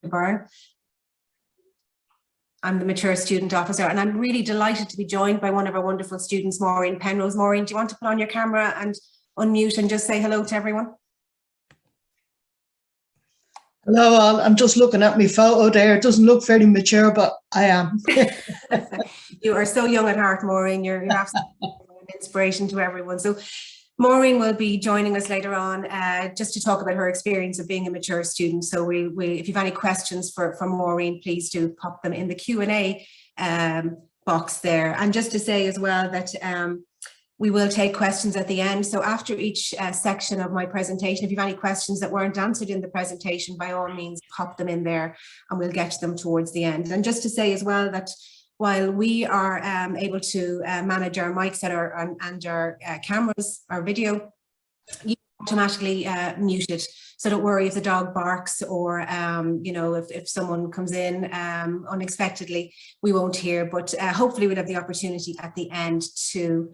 Byrne. I'm the Mature Student Officer, and I'm really delighted to be joined by one of our wonderful students, Maureen Penrose. Maureen, do you want to put on your camera and unmute and just say hello to everyone? Hello all, I'm just looking at my photo there. It doesn't look very mature, but I am. You are so young at heart, Maureen. You're absolutely an inspiration to everyone. So Maureen will be joining us later on just to talk about her experience of being a mature student. So if you have any questions for Maureen, please do pop them in the Q&A box there. And just to say as well that we will take questions at the end. So after each section of my presentation, if you have any questions that weren't answered in the presentation, by all means, pop them in there and we'll get to them towards the end. And just to say as well that while we are able to manage our mics and our cameras, our video, you automatically muted. So don't worry if the dog barks or, you know, if someone comes in unexpectedly, we won't hear, but hopefully we'll have the opportunity at the end to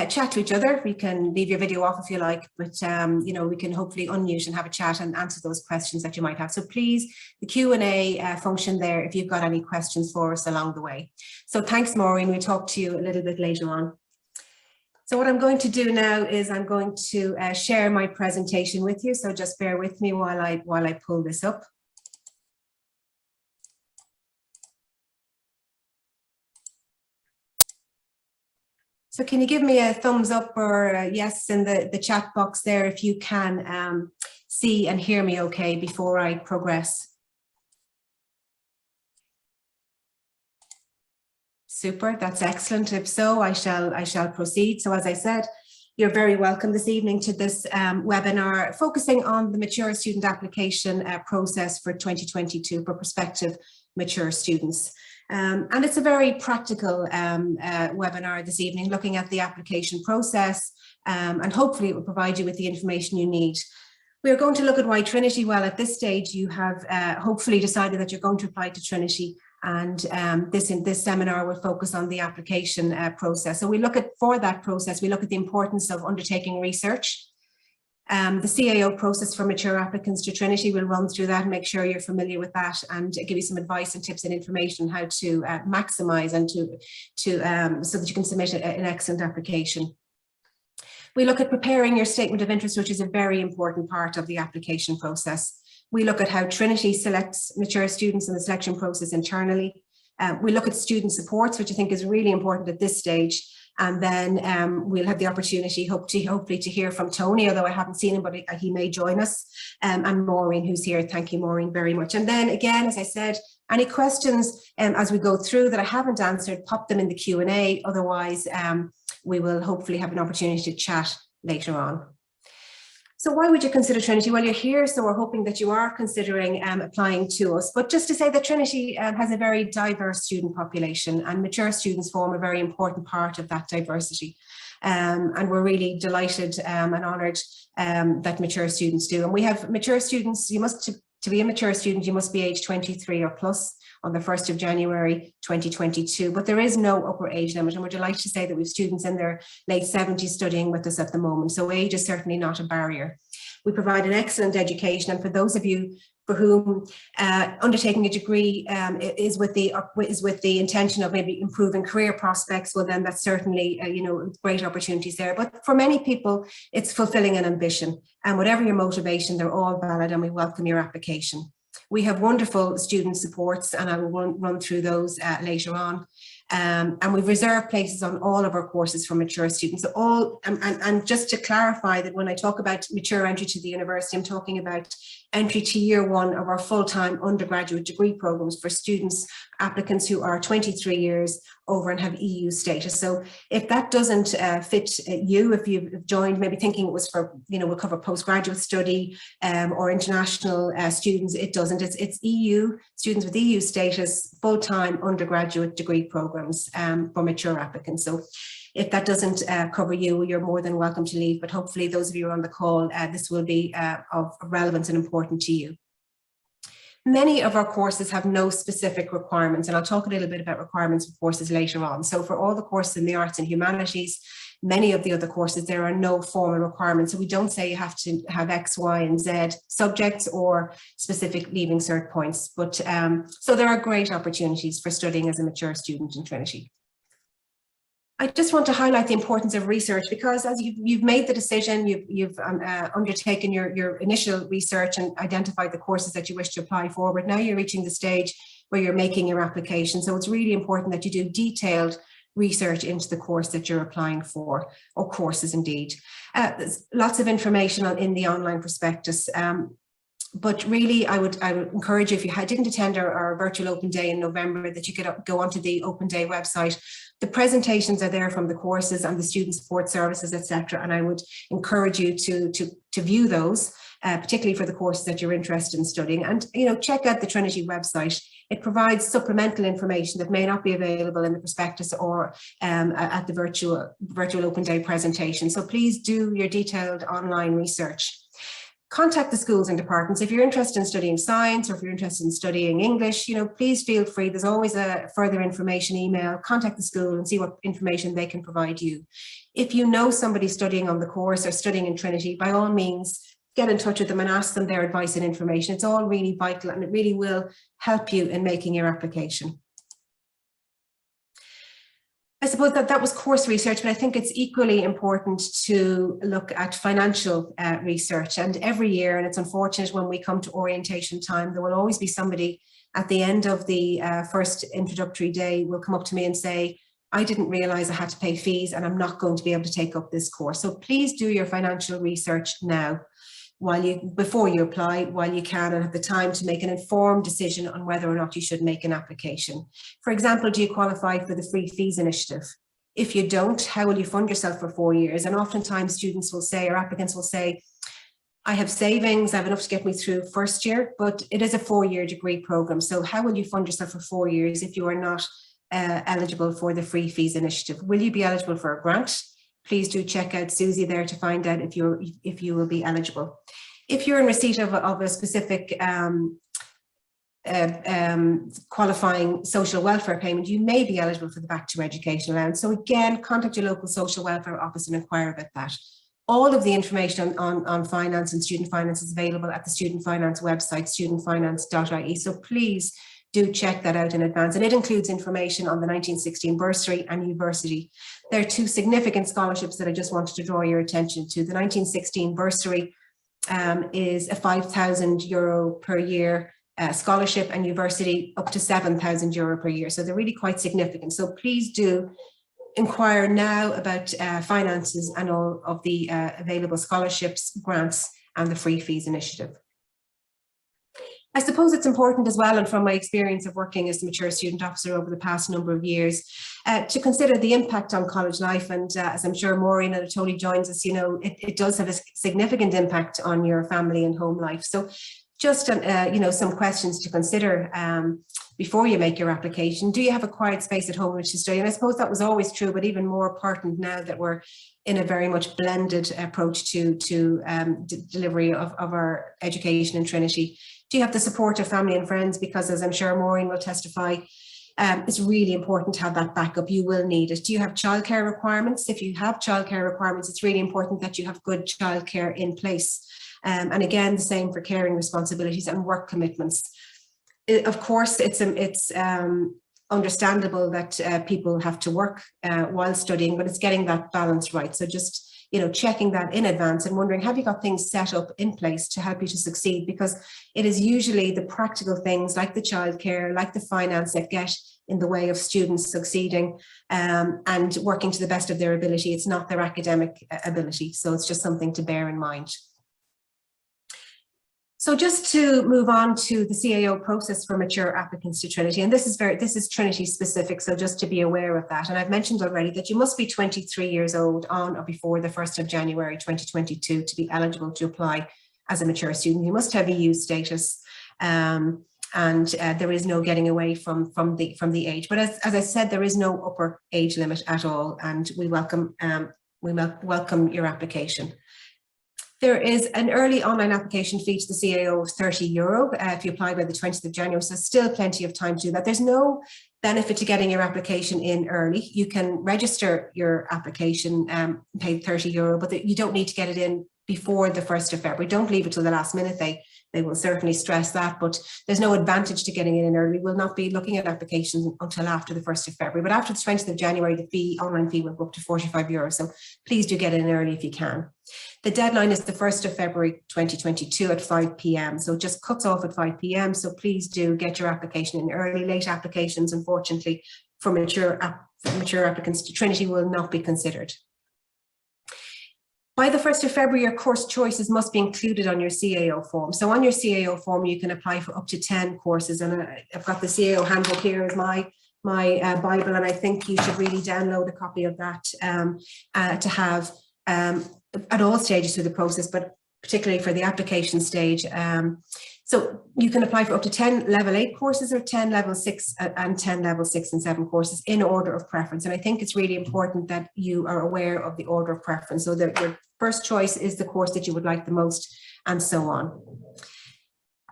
chat to each other. We can leave your video off if you like, but you know, we can hopefully unmute and have a chat and answer those questions that you might have. So please, the Q&A function there if you've got any questions for us along the way. So thanks, Maureen. We'll talk to you a little bit later on. So what I'm going to do now is I'm going to share my presentation with you. So just bear with me while I pull this up. So can you give me a thumbs up or a yes in the chat box there if you can see and hear me okay before I progress? Super, that's excellent. If so, I shall proceed. So as I said, you're very welcome this evening to this webinar focusing on the mature student application process for 2022 for prospective mature students. And it's a very practical webinar this evening, looking at the application process, and hopefully it will provide you with the information you need. We are going to look at why Trinity. Well, at this stage, you have hopefully decided that you're going to apply to Trinity, and this seminar will focus on the application process. So we look at, for that process, we look at the importance of undertaking research. The CAO process for mature applicants to Trinity, will run through that and make sure you're familiar with that and give you some advice and tips and information how to maximise and so that you can submit an excellent application. We look at preparing your statement of interest, which is a very important part of the application process. We look at how Trinity selects mature students in the selection process internally. We look at student supports, which I think is really important at this stage. And then we'll have the opportunity, hopefully, to hear from Tony, although I haven't seen him, but he may join us, and Maureen, who's here. Thank you, Maureen, very much. And then again, as I said, any questions as we go through that I haven't answered, pop them in the Q&A. Otherwise, we will hopefully have an opportunity to chat later on. So why would you consider Trinity? Well, you're here, so we're hoping that you are considering applying to us. But just to say that Trinity has a very diverse student population, and mature students form a very important part of that diversity. And we're really delighted and honoured that mature students do. And we have mature students, to be a mature student, you must be age 23 or plus on the 1st of January 2022, but there is no upper age limit, and we're delighted to say that we have students in their late 70s studying with us at the moment, so age is certainly not a barrier. We provide an excellent education, and for those of you for whom undertaking a degree is with the intention of maybe improving career prospects, well then that's certainly you know, great opportunities there. But for many people, it's fulfilling an ambition, and whatever your motivation, they're all valid, and we welcome your application. We have wonderful student supports, and I will run through those later on. And we've reserved places on all of our courses for mature students. So and just to clarify that when I talk about mature entry to the university, I'm talking about entry to year 1 of our full-time undergraduate degree programs for students, applicants who are 23 years over and have EU status. So if that doesn't fit you, if you've joined maybe thinking it was for, you know, we'll cover postgraduate study or international students, it doesn't. It's EU, students with EU status, full-time undergraduate degree programs for mature applicants. So if that doesn't cover you, you're more than welcome to leave, but hopefully those of you who are on the call, this will be of relevance and important to you. Many of our courses have no specific requirements, and I'll talk a little bit about requirements for courses later on. So for all the courses in the arts and humanities, many of the other courses, there are no formal requirements. So we don't say you have to have X, Y, and Z subjects or specific Leaving Cert points. But so there are great opportunities for studying as a mature student in Trinity. I just want to highlight the importance of research, because as you've made the decision, you've undertaken your initial research and identified the courses that you wish to apply for, but now you're reaching the stage where you're making your application. So it's really important that you do detailed research into the course that you're applying for, or courses indeed. There's lots of information in the online prospectus. But really, I would encourage you, if you didn't attend our virtual open day in November, that you could go onto the open day website. The presentations are there from the courses and the student support services, etc. And I would encourage you to view those, particularly for the courses that you're interested in studying. And check out the Trinity website. It provides supplemental information that may not be available in the prospectus or at the virtual open day presentation. So please do your detailed online research. Contact the schools and departments. If you're interested in studying science, or if you're interested in studying English, please feel free. There's always a further information email. Contact the school and see what information they can provide you. If you know somebody studying on the course or studying in Trinity, by all means, get in touch with them and ask them their advice and information. It's all really vital, and it really will help you in making your application. I suppose that was course research, but I think it's equally important to look at financial research. And every year, and it's unfortunate when we come to orientation time, there will always be somebody at the end of the first introductory day will come up to me and say, I didn't realize I had to pay fees and I'm not going to be able to take up this course. So please do your financial research now, before you apply, while you can, and have the time to make an informed decision on whether or not you should make an application. For example, do you qualify for the free fees initiative? If you don't, how will you fund yourself for 4 years? And oftentimes students will say, or applicants will say, I have savings, I have enough to get me through first year, but it is a 4-year degree program. So how will you fund yourself for 4 years if you are not eligible for the free fees initiative? Will you be eligible for a grant? Please do check out Susie there to find out if you will be eligible. If you're in receipt of a specific qualifying social welfare payment, you may be eligible for the Back to Education allowance. So again, contact your local social welfare office and inquire about that. All of the information on finance and student finance is available at the Student Finance website, studentfinance.ie. So please do check that out in advance. And it includes information on the 1916 bursary and university. There are two significant scholarships that I just wanted to draw your attention to. The 1916 bursary is a €5,000 per year scholarship, and university up to €7,000 per year. So they're really quite significant. So please do inquire now about finances and all of the available scholarships, grants, and the free fees initiative. I suppose it's important as well, and from my experience of working as a mature student officer over the past number of years, to consider the impact on college life. And as I'm sure Maureen and Tony joins us, it does have a significant impact on your family and home life. So just, some questions to consider before you make your application. Do you have a quiet space at home in which to study? And I suppose that was always true, but even more important now that we're in a very much blended approach to delivery of our education in Trinity. Do you have the support of family and friends? Because as I'm sure Maureen will testify, it's really important to have that backup. You will need it. Do you have childcare requirements? If you have childcare requirements, it's really important that you have good childcare in place. And again, the same for caring responsibilities and work commitments. Of course, it's understandable that people have to work while studying, but it's getting that balance right. So just checking that in advance and wondering, have you got things set up in place to help you to succeed? Because it is usually the practical things like the childcare, like the finance, that get in the way of students succeeding and working to the best of their ability. It's not their academic ability. So it's just something to bear in mind. So just to move on to the CAO process for mature applicants to Trinity, and this is Trinity specific, so just to be aware of that. And I've mentioned already that you must be 23 years old on or before the 1st of January 2022 to be eligible to apply as a mature student. You must have EU status, and there is no getting away from the age. But as I said, there is no upper age limit at all, and we welcome your application. There is an early online application fee to the CAO of €30 if you apply by the 20th of January, so still plenty of time to do that. There's no benefit to getting your application in early. You can register your application, pay €30, but you don't need to get it in before the 1st of February. Don't leave it till the last minute. They will certainly stress that, but there's no advantage to getting it in early. We'll not be looking at applications until after the 1st of February, but after the 20th of January, the online fee will go up to €45. So please do get it in early if you can. The deadline is the 1st of February 2022 at 5 p.m. So it just cuts off at 5 p.m. So please do get your application in early. Late applications, unfortunately, for mature applicants to Trinity will not be considered. By the 1st of February, your course choices must be included on your CAO form. So on your CAO form, you can apply for up to 10 courses. And I've got the CAO handbook here as my Bible, and I think you should really download a copy of that to have at all stages through the process, but particularly for the application stage. So you can apply for up to 10 level 8 courses or 10 level 6 and 10 level 6 and 7 courses in order of preference. And I think it's really important that you are aware of the order of preference, so that your first choice is the course that you would like the most, and so on.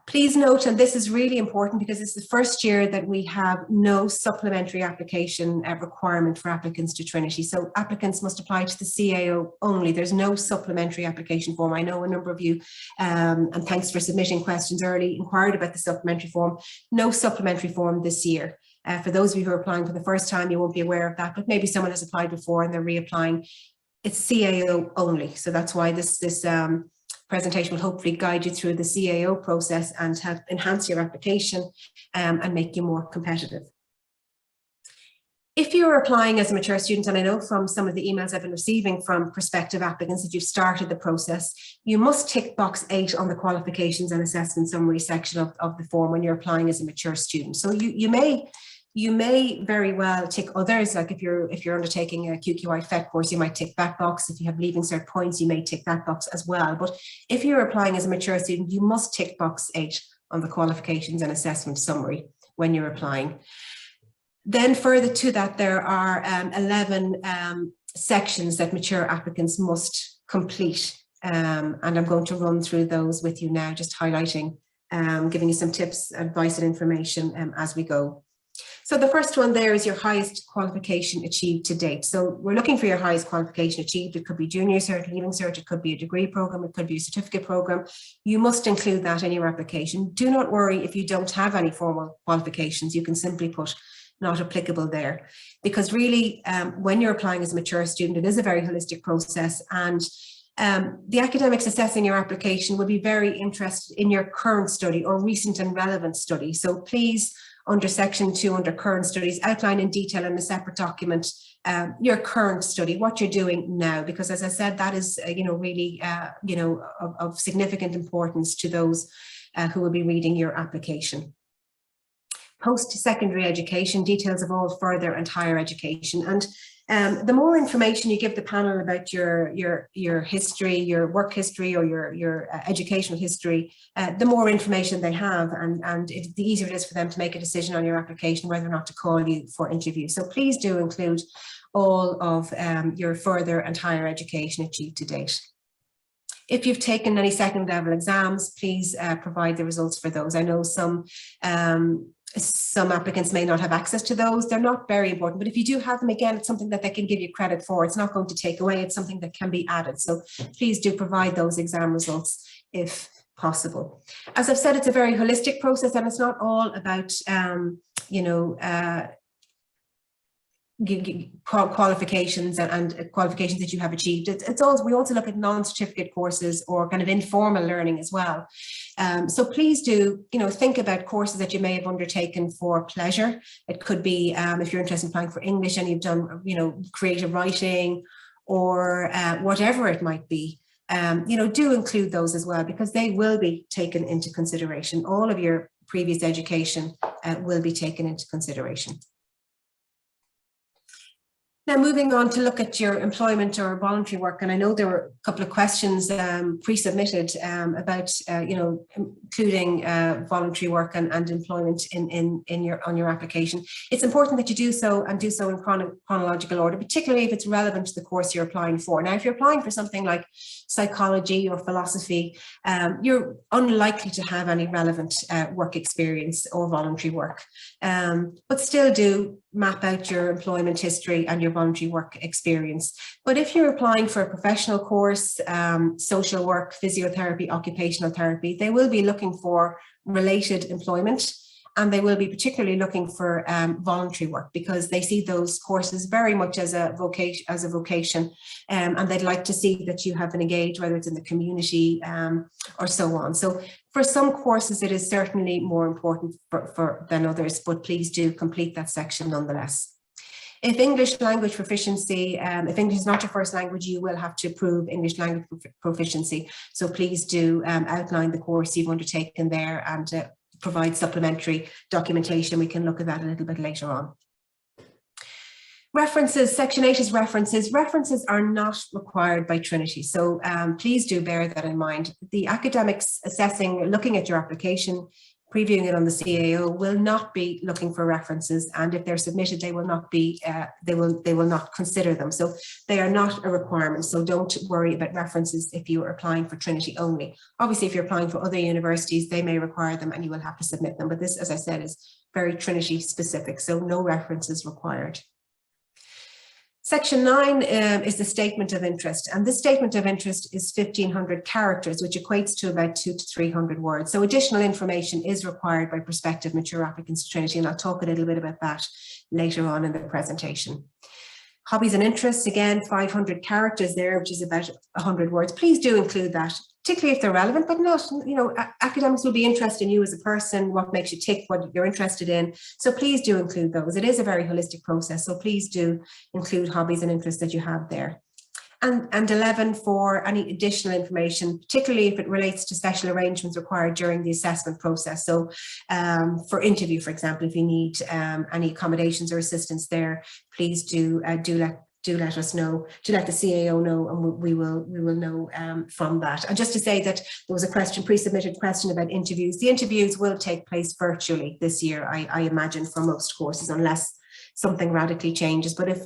Please note, and this is really important because it's the first year that we have no supplementary application requirement for applicants to Trinity. So applicants must apply to the CAO only. There's no supplementary application form. I know a number of you, and thanks for submitting questions early, inquired about the supplementary form. No supplementary form this year. For those of you who are applying for the first time, you won't be aware of that, but maybe someone has applied before and they're reapplying. It's CAO only. So that's why this presentation will hopefully guide you through the CAO process and help enhance your application and make you more competitive. If you're applying as a mature student, and I know from some of the emails I've been receiving from prospective applicants that you've started the process, you must tick box 8 on the qualifications and assessment summary section of the form when you're applying as a mature student. So you may very well tick others, like if you're undertaking a QQI FET course, you might tick that box. If you have Leaving Cert points, you may tick that box as well. But if you're applying as a mature student, you must tick box 8 on the qualifications and assessment summary when you're applying. Then further to that, there are 11 sections that mature applicants must complete. And I'm going to run through those with you now, just highlighting, giving you some tips, advice and information as we go. So the first one there is your highest qualification achieved to date. So we're looking for your highest qualification achieved. It could be junior cert, leaving cert, it could be a degree program, it could be a certificate program. You must include that in your application. Do not worry if you don't have any formal qualifications. You can simply put not applicable there, because really when you're applying as a mature student, it is a very holistic process, and the academics assessing your application will be very interested in your current study or recent and relevant study. So please, under section 2, under current studies, outline in detail in a separate document your current study, what you're doing now, because as I said, that is really of significant importance to those who will be reading your application. Post-secondary education, details of all further and higher education. And the more information you give the panel about your history, your work history, or your educational history, the more information they have, and the easier it is for them to make a decision on your application, whether or not to call you for interview. So please do include all of your further and higher education achieved to date. If you've taken any second level exams, please provide the results for those. I know some applicants may not have access to those. They're not very important, but if you do have them, again, it's something that they can give you credit for. It's not going to take away, it's something that can be added. So please do provide those exam results if possible. As I've said, it's a very holistic process, and it's not all about, qualifications and qualifications that you have achieved. It's also, we also look at non-certificate courses or kind of informal learning as well. So please do, think about courses that you may have undertaken for pleasure. It could be if you're interested in applying for English and you've done, creative writing or whatever it might be. Do include those as well, because they will be taken into consideration. All of your previous education will be taken into consideration. Now, moving on to look at your employment or voluntary work, and I know there were a couple of questions pre-submitted about, including voluntary work and employment on your application. It's important that you do so and do so in chronological order, particularly if it's relevant to the course you're applying for. Now, if you're applying for something like psychology or philosophy, you're unlikely to have any relevant work experience or voluntary work, but still do map out your employment history and your voluntary work experience. But if you're applying for a professional course, social work, physiotherapy, occupational therapy, they will be looking for related employment, and they will be particularly looking for voluntary work, because they see those courses very much as a vocation, and they'd like to see that you have been engaged, whether it's in the community or so on. So for some courses, it is certainly more important than others, but please do complete that section nonetheless. If English language proficiency, if English is not your first language, you will have to prove English language proficiency. So please do outline the course you've undertaken there and provide supplementary documentation. We can look at that a little bit later on. References, Section 8 is references. References are not required by Trinity, so please do bear that in mind. The academics assessing, looking at your application, previewing it on the CAO, will not be looking for references, and if they're submitted, they will not be. They will not consider them. So they are not a requirement. So don't worry about references if you are applying for Trinity only. Obviously, if you're applying for other universities, they may require them, and you will have to submit them. But this, as I said, is very Trinity specific. So no references required. Section 9 is the statement of interest, and this statement of interest is 1,500 characters, which equates to about 200 to 300 words. So additional information is required by prospective mature applicants to Trinity, and I'll talk a little bit about that later on in the presentation. Hobbies and interests, again, 500 characters there, which is about 100 words. Please do include that, particularly if they're relevant, but not, academics will be interested in you as a person, what makes you tick, what you're interested in. So please do include those. It is a very holistic process, so please do include hobbies and interests that you have there. And 11 for any additional information, particularly if it relates to special arrangements required during the assessment process. So for interview, for example, if you need any accommodations or assistance there, please do let us know, to let the CAO know, and we will know from that. And just to say that there was a pre-submitted question about interviews. The interviews will take place virtually this year, I imagine, for most courses, unless something radically changes. But if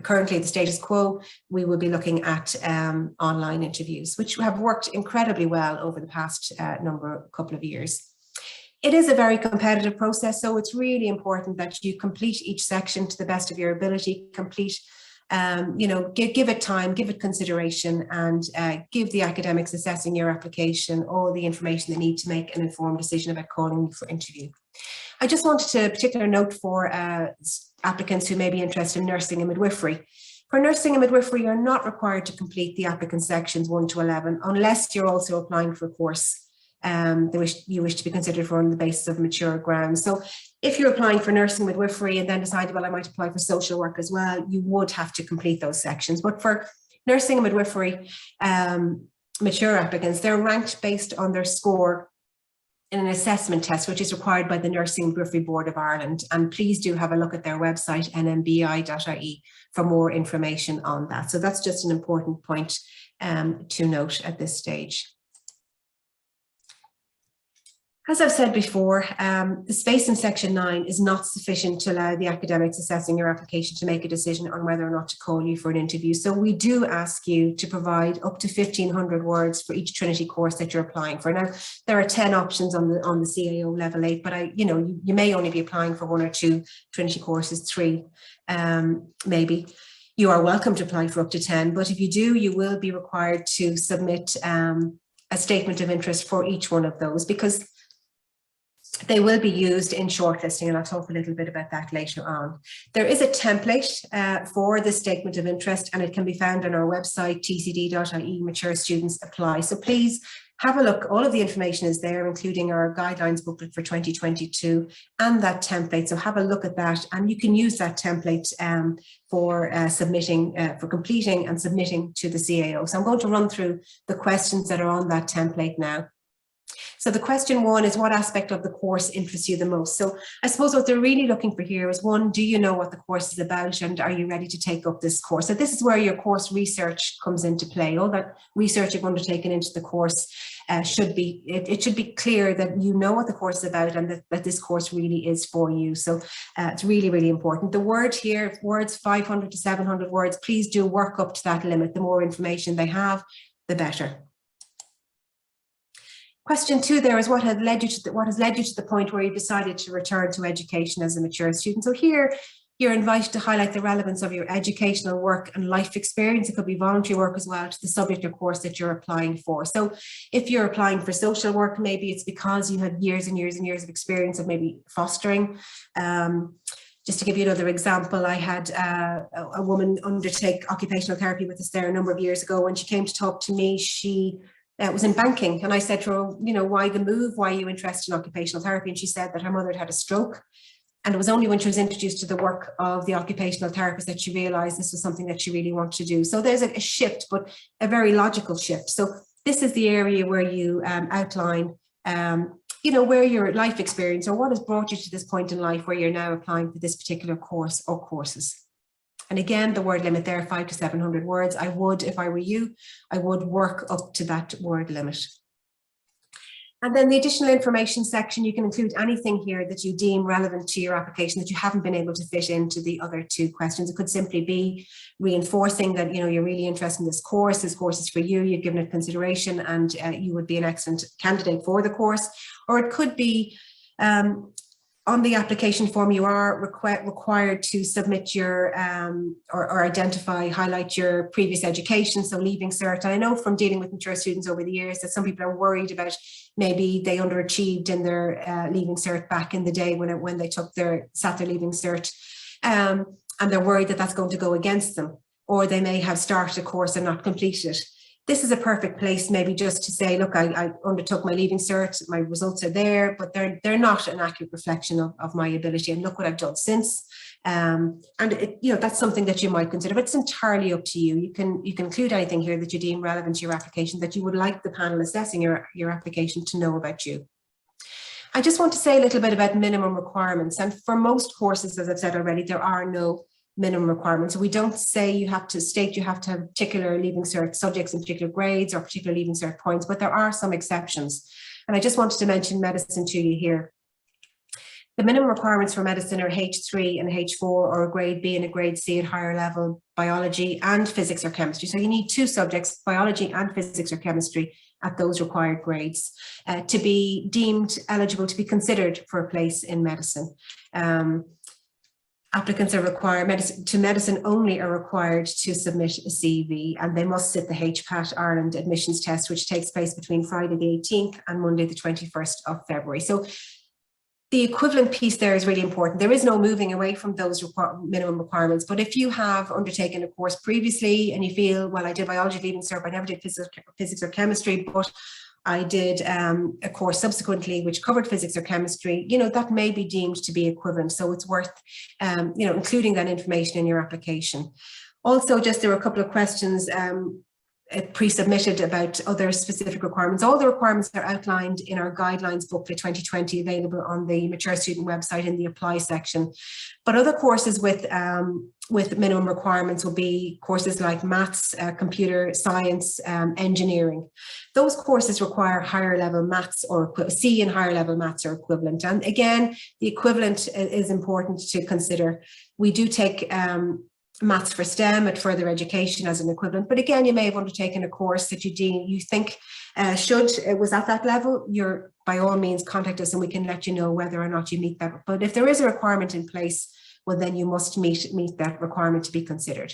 currently the status quo, we will be looking at online interviews, which have worked incredibly well over the past couple of years. It is a very competitive process, so it's really important that you complete each section to the best of your ability, give it time, give it consideration, and give the academics assessing your application all the information they need to make an informed decision about calling you for interview. I just wanted to particular note for applicants who may be interested in nursing and midwifery. For nursing and midwifery, you're not required to complete the applicant sections 1 to 11 unless you're also applying for a course you wish to be considered for on the basis of mature grounds. So if you're applying for nursing midwifery and then decided, well, I might apply for social work as well, you would have to complete those sections. But for nursing and midwifery, mature applicants, they're ranked based on their score in an assessment test, which is required by the Nursing and Midwifery Board of Ireland. And please do have a look at their website, nmbi.ie, for more information on that. So that's just an important point to note at this stage. As I've said before, the space in Section 9 is not sufficient to allow the academics assessing your application to make a decision on whether or not to call you for an interview. So we do ask you to provide up to 1,500 words for each Trinity course that you're applying for. Now, there are 10 options on the CAO level 8, but you may only be applying for 1 or 2 Trinity courses, 3 maybe. You are welcome to apply for up to 10, but if you do, you will be required to submit a statement of interest for each one of those, because they will be used in shortlisting, and I'll talk a little bit about that later on. There is a template for the statement of interest, and it can be found on our website, tcd.ie, Mature Students Apply. So please have a look. All of the information is there, including our guidelines booklet for 2022 and that template. So have a look at that, and you can use that template for completing and submitting to the CAO. So I'm going to run through the questions that are on that template now. So the question one is, what aspect of the course interests you the most? So I suppose what they're really looking for here is, one, do you know what the course is about, and are you ready to take up this course? So this is where your course research comes into play. All that research you've undertaken into the course should be clear that you know what the course is about, and that this course really is for you. So it's really, really important. The word here, words 500 to 700 words, please do work up to that limit. The more information they have, the better. Question two there is, what has led you to the point where you decided to return to education as a mature student? So here you're invited to highlight the relevance of your educational work and life experience. It could be voluntary work as well, to the subject or course that you're applying for. So if you're applying for social work, maybe it's because you had years and years and years of experience of maybe fostering. Just to give you another example, I had a woman undertake occupational therapy with us there a number of years ago. When she came to talk to me, she was in banking, and I said to her, you know, why the move? Why are you interested in occupational therapy? And she said that her mother had a stroke, and it was only when she was introduced to the work of the occupational therapist that she realized this was something that she really wanted to do. So there's a shift, but a very logical shift. So this is the area where you outline, you know, where your life experience or what has brought you to this point in life where you're now applying for this particular course or courses. And again, the word limit there, 500 to 700 words. I would, if I were you, I would work up to that word limit. And then the additional information section, you can include anything here that you deem relevant to your application that you haven't been able to fit into the other two questions. It could simply be reinforcing that, you know, you're really interested in this course is for you, you've given it consideration, and you would be an excellent candidate for the course. Or it could be, on the application form, you are required to submit your or identify, highlight your previous education, so leaving cert. And I know from dealing with mature students over the years that some people are worried about maybe they underachieved in their leaving cert back in the day when they sat their leaving cert, and they're worried that that's going to go against them, or they may have started a course and not completed it. This is a perfect place maybe just to say, look, I undertook my leaving cert, my results are there, but they're not an accurate reflection of my ability, and look what I've done since. And you know, that's something that you might consider, but it's entirely up to you. You can include anything here that you deem relevant to your application, that you would like the panel assessing your application to know about you. I just want to say a little bit about minimum requirements. And for most courses, as I've said already, there are no minimum requirements. So we don't say you have to have particular leaving cert subjects in particular grades or particular leaving cert points, but there are some exceptions. And I just wanted to mention medicine to you here. The minimum requirements for medicine are H3 and H4, or a grade B and a grade C at higher level, biology and physics or chemistry. So you need two subjects, biology and physics or chemistry, at those required grades to be deemed eligible to be considered for a place in medicine. Applicants are required, medicine only are required to submit a CV, and they must sit the HPAT Ireland admissions test, which takes place between Friday the 18th and Monday the 21st of February. So the equivalent piece there is really important. There is no moving away from those minimum requirements, but if you have undertaken a course previously and you feel, well, I did biology leaving cert, I never did physics or chemistry, but I did a course subsequently which covered physics or chemistry, you know, that may be deemed to be equivalent. So it's worth, you know, including that information in your application. Also, just there were a couple of questions pre-submitted about other specific requirements. All the requirements are outlined in our guidelines booklet 2020, available on the Mature Student website in the apply section. But other courses with minimum requirements will be courses like maths, computer science, engineering. Those courses require higher level maths or C and higher level maths or equivalent. And again, the equivalent is important to consider. We do take maths for STEM at further education as an equivalent, but again, you may have undertaken a course that you think was at that level. You're by all means contact us and we can let you know whether or not you meet that. But if there is a requirement in place, well, then you must meet that requirement to be considered.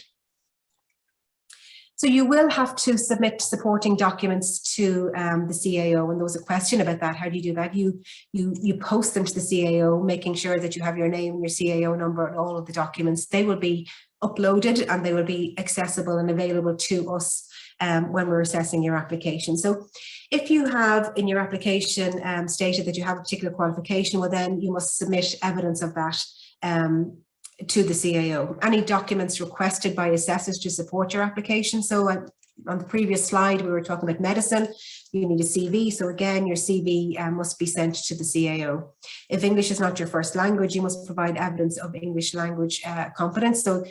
So you will have to submit supporting documents to the CAO, and there was a question about that. How do you do that? You post them to the CAO, making sure that you have your name, your CAO number, and all of the documents. They will be uploaded and they will be accessible and available to us when we're assessing your application. So if you have in your application stated that you have a particular qualification, well, then you must submit evidence of that to the CAO. Any documents requested by assessors to support your application. So on the previous slide, we were talking about medicine. You need a CV. So again, your CV must be sent to the CAO. If English is not your first language, you must provide evidence of English language competence. So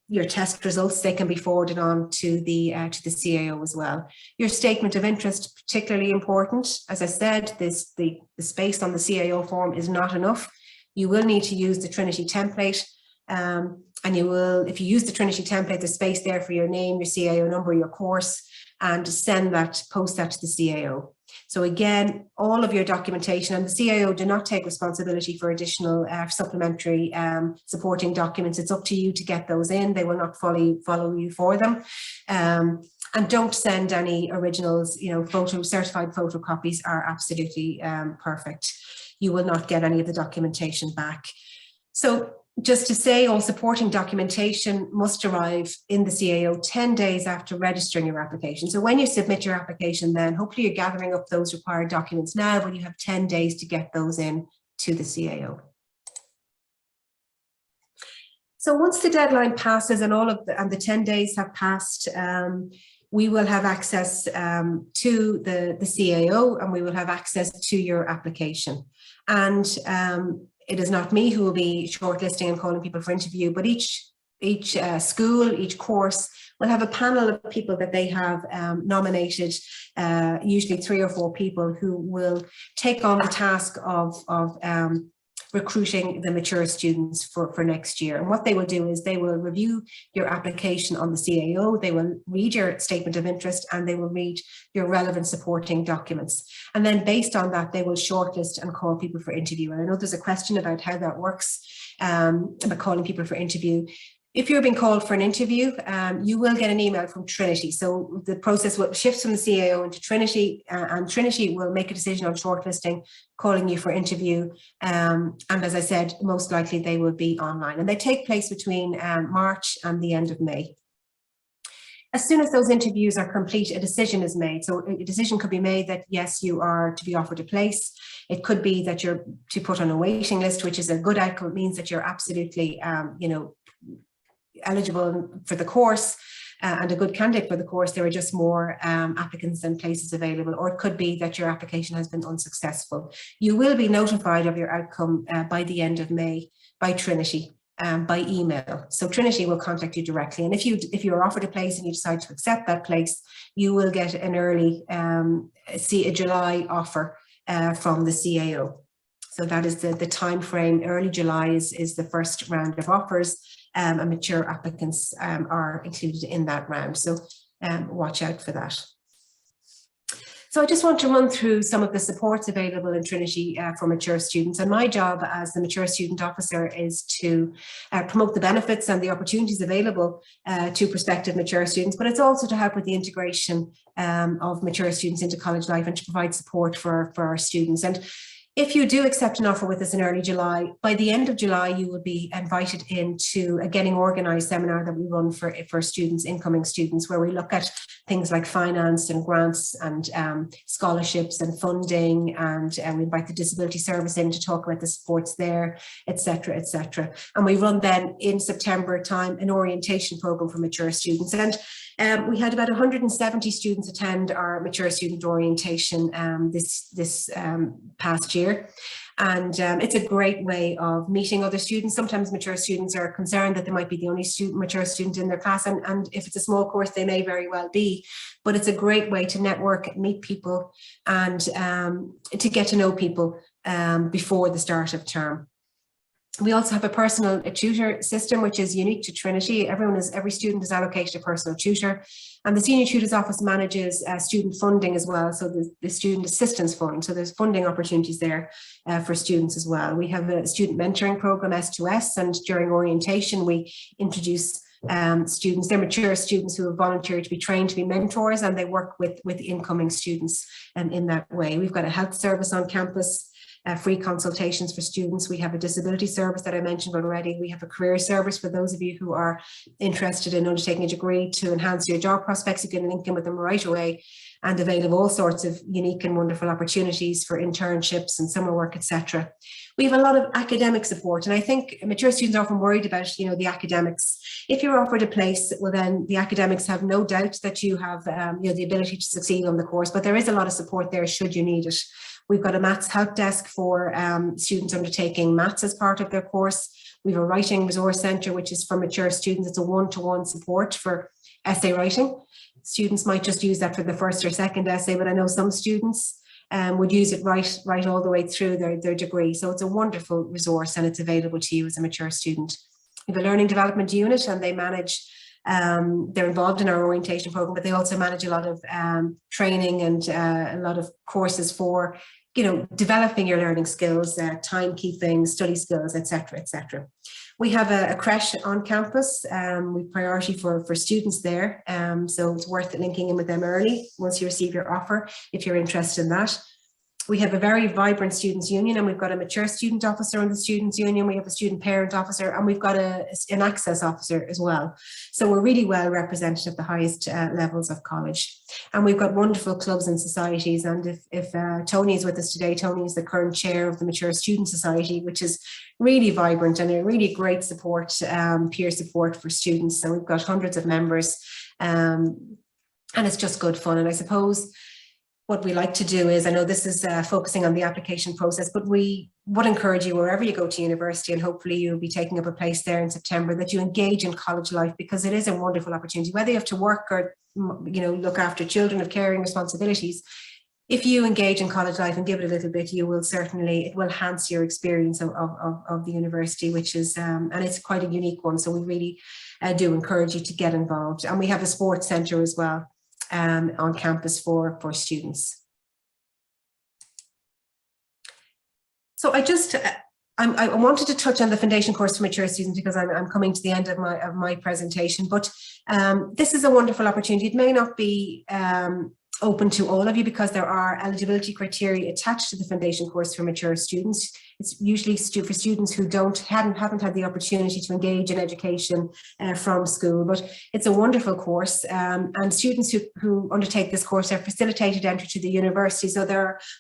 your test results, they can be forwarded on to the CAO as well. Your statement of interest, particularly important. As I said, the space on the CAO form is not enough. You will need to use the Trinity template. And you will, if you use the Trinity template, there's space there for your name, your CAO number, your course, and post that to the CAO. So again, all of your documentation, and the CAO do not take responsibility for additional supplementary supporting documents. It's up to you to get those in. They will not follow you for them. And don't send any originals, certified photocopies are absolutely perfect. You will not get any of the documentation back. So just to say, all supporting documentation must arrive in the CAO 10 days after registering your application. So when you submit your application, then hopefully you're gathering up those required documents now, but you have 10 days to get those in to the CAO. So once the deadline passes and the 10 days have passed, we will have access to the CAO, and we will have access to your application. And it is not me who will be shortlisting and calling people for interview, but each school, each course will have a panel of people that they have nominated, usually 3 or 4 people who will take on the task of recruiting the mature students for next year. And what they will do is they will review your application on the CAO, they will read your statement of interest, and they will read your relevant supporting documents. And then based on that, they will shortlist and call people for interview. And I know there's a question about how that works, about calling people for interview. If you're being called for an interview, you will get an email from Trinity. So the process will shift from the CAO into Trinity, and Trinity will make a decision on shortlisting, calling you for interview. And as I said, most likely they will be online, and they take place between March and the end of May. As soon as those interviews are complete, a decision is made. So a decision could be made that, yes, you are to be offered a place. It could be that you're to put on a waiting list, which is a good outcome. It means that you're absolutely, eligible for the course and a good candidate for the course. There are just more applicants than places available. Or it could be that your application has been unsuccessful. You will be notified of your outcome by the end of May by Trinity. By email. So Trinity will contact you directly. And if you're offered a place and you decide to accept that place, you will get an early, a July offer from the CAO. So that is the time frame. Early July is the first round of offers, and mature applicants are included in that round. So watch out for that. So I just want to run through some of the supports available in Trinity for mature students. And my job as the mature student officer is to promote the benefits and the opportunities available to prospective mature students, but it's also to help with the integration of mature students into college life and to provide support for our students. And if you do accept an offer with us in early July, by the end of July, you will be invited into a Getting Organised seminar that we run for students, incoming students, where we look at things like finance and grants and scholarships and funding, and we invite the disability service in to talk about the supports there, etc., etc. And we run then in September time an orientation programme for mature students. And we had about 170 students attend our mature student orientation this past year. And it's a great way of meeting other students. Sometimes mature students are concerned that they might be the only mature student in their class. And if it's a small course, they may very well be. But it's a great way to network, meet people, and to get to know people before the start of term. We also have a personal tutor system, which is unique to Trinity. Every student is allocated a personal tutor, and the Senior Tutors Office manages student funding as well. So the Student Assistance Fund. So there's funding opportunities there for students as well. We have a student mentoring program, S2S, and during orientation, we introduce students, they're mature students who have volunteered to be trained to be mentors, and they work with incoming students in that way. We've got a health service on campus. free consultations for students. We have a disability service that I mentioned already. We have a career service for those of you who are interested in undertaking a degree to enhance your job prospects. You can link in with them right away and avail of all sorts of unique and wonderful opportunities for internships and summer work, etc. We have a lot of academic support, and I think mature students are often worried about, the academics. If you're offered a place, well, then the academics have no doubt that you have, the ability to succeed on the course, but there is a lot of support there should you need it. We've got a maths help desk for students undertaking maths as part of their course. We have a writing resource centre, which is for mature students. It's a one-to-one support for essay writing. Students might just use that for the first or second essay, but I know some students would use it right all the way through their degree. So it's a wonderful resource and it's available to you as a mature student. We have a learning development unit, and they manage, they're involved in our orientation program, but they also manage a lot of training and a lot of courses for, developing your learning skills, timekeeping, study skills, etc., etc. We have a creche on campus. We priority for students there. So it's worth linking in with them early once you receive your offer, if you're interested in that. We have a very vibrant students union, and we've got a mature student officer in the students union. We have a student parent officer, and we've got an access officer as well. So we're really well represented at the highest levels of college. And we've got wonderful clubs and societies. And if Tony is with us today, Tony is the current chair of the Mature Student Society, which is really vibrant and a really great support, peer support for students. So we've got hundreds of members, and it's just good fun. And I suppose what we like to do is, I know this is focusing on the application process, but we would encourage you wherever you go to university, and hopefully you'll be taking up a place there in September, that you engage in college life, because it is a wonderful opportunity, whether you have to work or, look after children of caring responsibilities. If you engage in college life and give it a little bit, it will enhance your experience of the university, which is, and it's quite a unique one. So we really do encourage you to get involved. And we have a sports centre as well on campus for students. So I wanted to touch on the foundation course for mature students, because I'm coming to the end of my presentation, but this is a wonderful opportunity. It may not be open to all of you, because there are eligibility criteria attached to the foundation course for mature students. It's usually for students who haven't had the opportunity to engage in education from school, but it's a wonderful course, and students who undertake this course are facilitated entry to the university. So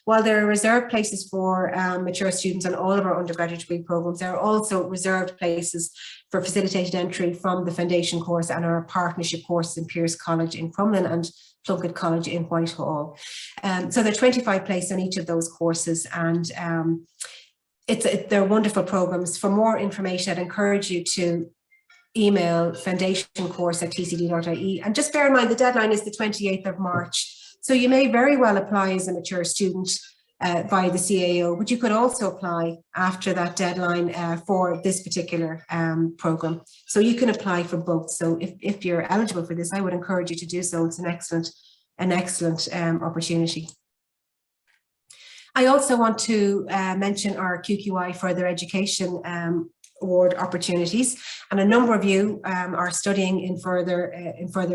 while there are reserved places for mature students on all of our undergraduate degree programs, there are also reserved places for facilitated entry from the foundation course and our partnership courses in Pearse College in Crumlin and Plunkett College in Whitehall. So there are 25 places on each of those courses, and they're wonderful programs. For more information, I'd encourage you to email foundationcourse@tcd.ie. And just bear in mind, the deadline is the 28th of March. So you may very well apply as a mature student via the CAO, but you could also apply after that deadline for this particular program. So you can apply for both. So if you're eligible for this, I would encourage you to do so. It's an excellent opportunity. I also want to mention our QQI further education award opportunities, and a number of you are studying in further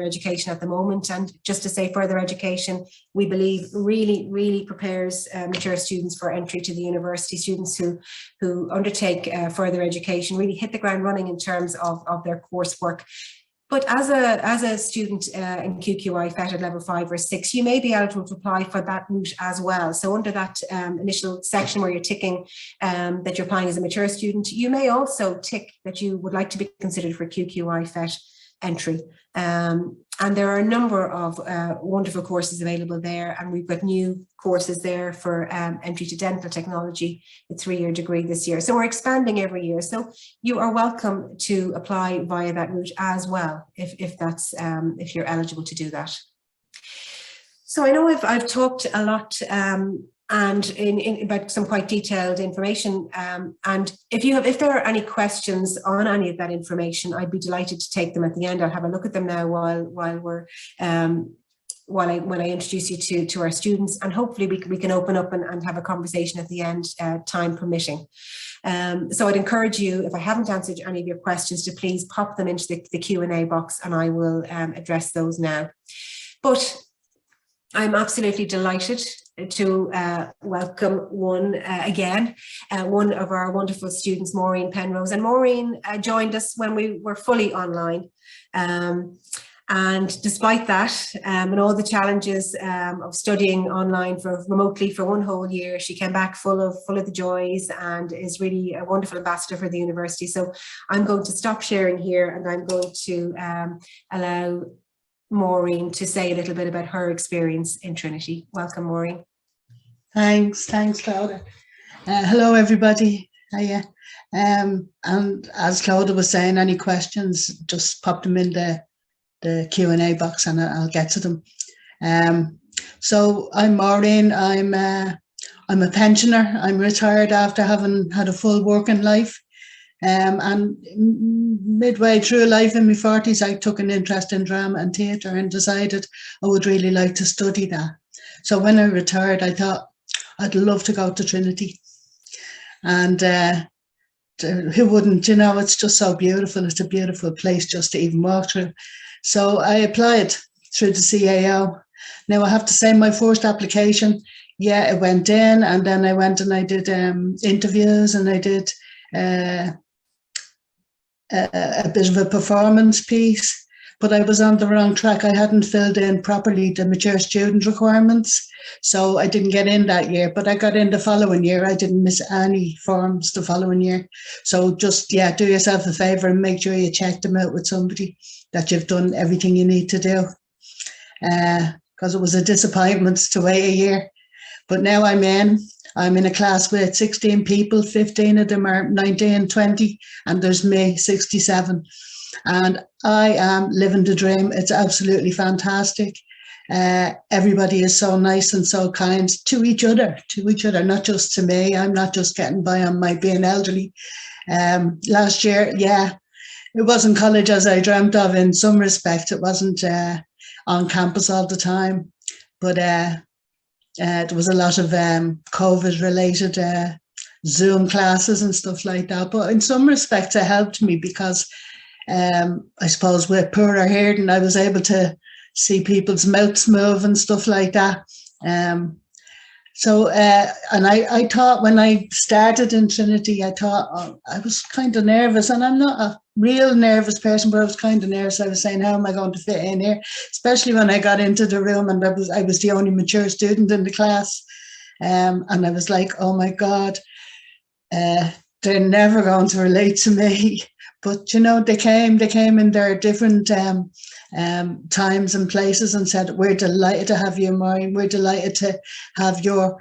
education at the moment. And just to say, further education, we believe really prepares mature students for entry to the university. Students who undertake further education really hit the ground running in terms of their coursework. But as a student in QQI FET at level 5 or 6, you may be eligible to apply for that route as well. So under that initial section where you're ticking that you're applying as a mature student, you may also tick that you would like to be considered for QQI FET entry. And there are a number of wonderful courses available there, and we've got new courses there for entry to dental technology, a 3-year degree this year. So we're expanding every year. So you are welcome to apply via that route as well, if you're eligible to do that. So I know I've talked a lot and about some quite detailed information. And if there are any questions on any of that information, I'd be delighted to take them at the end. I'll have a look at them now when I introduce you to our students, and hopefully we can open up and have a conversation at the end, time permitting. So I'd encourage you, if I haven't answered any of your questions, to please pop them into the Q&A box, and I will address those now. But I'm absolutely delighted to welcome one of our wonderful students, Maureen Penrose. And Maureen joined us when we were fully online. And despite that, and all the challenges of studying online remotely for one whole year, she came back full of the joys and is really a wonderful ambassador for the university. So I'm going to stop sharing here, and I'm going to allow Maureen to say a little bit about her experience in Trinity. Welcome, Maureen. Thanks, Clodagh. Hello, everybody. Hiya. And as Clodagh was saying, any questions, just pop them in the Q&A box and I'll get to them. So I'm Maureen. I'm a pensioner. I'm retired after having had a full working life. And midway through life in my 40s, I took an interest in drama and theatre and decided I would really like to study that. So when I retired, I thought I'd love to go to Trinity. And who wouldn't? You know, it's just so beautiful. It's a beautiful place just to even walk through. So I applied through the CAO. Now I have to say, my first application, yeah, it went in, and then I went and I did interviews, and I did a bit of a performance piece, but I was on the wrong track. I hadn't filled in properly the mature student requirements, so I didn't get in that year, but I got in the following year. I didn't miss any forms the following year. So just, yeah, do yourself a favour and make sure you check them out with somebody, that you've done everything you need to do, because it was a disappointment to wait a year. But now I'm in a class with 16 people, 15 of them are 19, 20, and there's me, 67. And I am living the dream. It's absolutely fantastic. Everybody is so nice and so kind to each other, not just to me. I'm not just getting by on my being elderly. Last year, yeah, it wasn't college as I dreamt of in some respect. It wasn't on campus all the time, but there was a lot of COVID-related Zoom classes and stuff like that. But in some respects, it helped me because I suppose with poorer hearing, I was able to see people's mouths move and stuff like that. And I thought when I started in Trinity, I thought I was kind of nervous, and I'm not a real nervous person, but I was kind of nervous. I was saying, how am I going to fit in here? Especially when I got into the room and I was the only mature student in the class. And I was like, oh my God, they're never going to relate to me. But, you know, they came in their different times and places and said, we're delighted to have you, Maureen. We're delighted to have your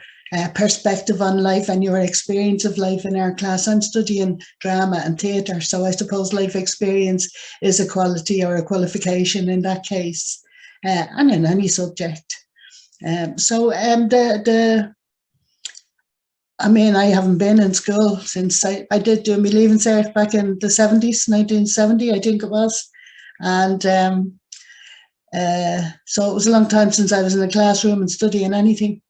perspective on life and your experience of life in our class. I'm studying drama and theatre, so I suppose life experience is a quality or a qualification in that case, and in any subject. I mean, I haven't been in school since I did do my Leaving Cert back in the 70s, 1970, I think it was. And so it was a long time since I was in a classroom and studying anything.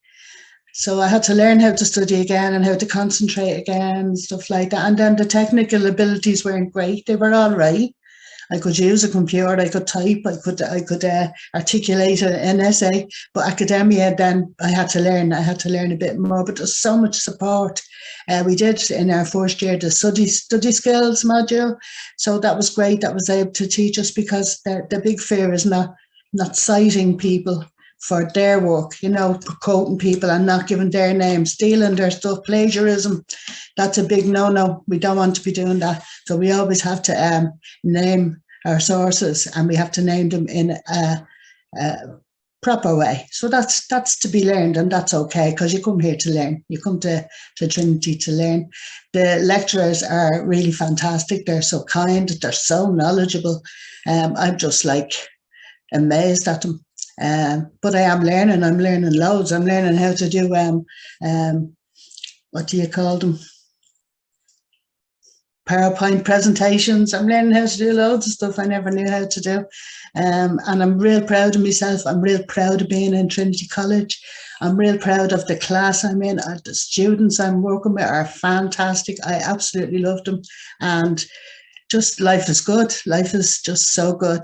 So I had to learn how to study again and how to concentrate again and stuff like that. And then the technical abilities weren't great. They were all right. I could use a computer, I could type, I could articulate an essay, but academia, then I had to learn a bit more, but there's so much support. We did in our first year the study skills module, so that was great. That was able to teach us, because the big fear is not citing people for their work, you know, quoting people and not giving their name, stealing their stuff, plagiarism. That's a big no-no. We don't want to be doing that. So we always have to name our sources, and we have to name them in a proper way. So that's to be learned, and that's okay, because you come here to learn. You come to Trinity to learn. The lecturers are really fantastic. They're so kind. They're so knowledgeable. I'm just like amazed at them. But I am learning. I'm learning loads. I'm learning how to do what do you call them? PowerPoint presentations. I'm learning how to do loads of stuff I never knew how to do. And I'm real proud of myself. I'm real proud of being in Trinity College. I'm real proud of the class I'm in. The students I'm working with are fantastic. I absolutely love them. And just life is good. Life is just so good.